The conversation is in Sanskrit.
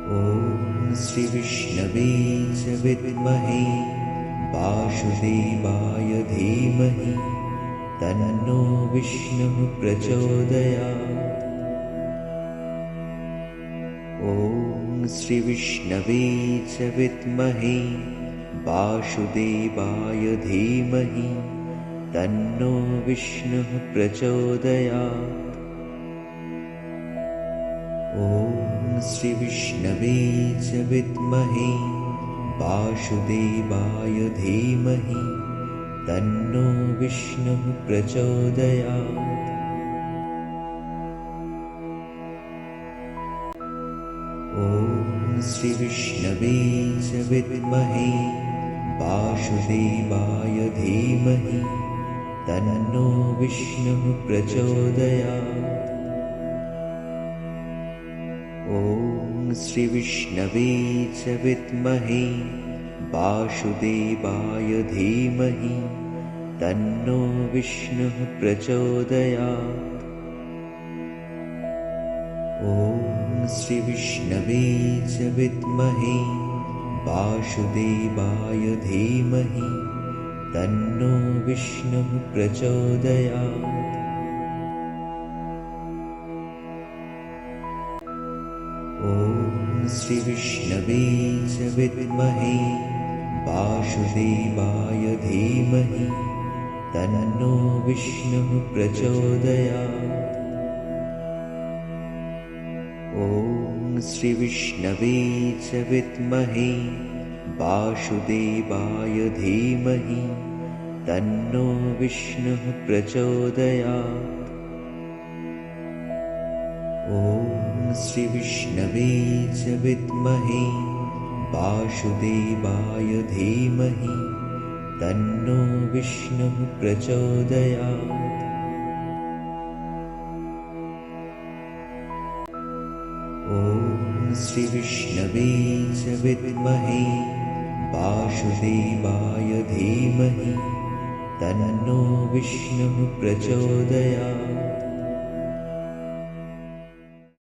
ॐ श्रीविष्णवे च विद्महे वासुदेवाय धीमहि तन्नो विष्णुः प्रचोदयात्। ॐ श्रीविष्णवे च विद्महे वासुदेवाय धीमहि तन्नो विष्णुः प्रचोदयात्। ॐ श्रीविष्णवे च विद्महे वासुदेवाय धीमहि तन्नो विष्णुः प्रचोदयात्। ॐ श्रीविष्णवे च विद्महे वासुदेवाय धीमहि तन्नो विष्णुः प्रचोदयात्। ॐ श्रीविष्णवे च विद्महे वासुदेवाय धीमहि तन्नो विष्णुः प्रचोदयात्। ॐ श्रीविष्णवे च विद्महे वासुदेवाय धीमहि तन्नो विष्णुः प्रचोदयात्। ॐ श्रीविष्णवे च विद्महे वासुदेवाय धीमहि तन्नो विष्णुः प्रचोदयात्। ॐ श्रीविष्णवे च विद्महे वासुदेवाय धीमहि तन्नो विष्णुः प्रचोदयात्। ॐ श्रीविष्णवे च विद्महे वासुदेवाय धीमहि तन्नो विष्णुः प्रचोदयात्। ॐ श्रीविष्णवे च विद्महे वासुदेवाय धीमहि तन्नो विष्णुः प्रचोदयात्।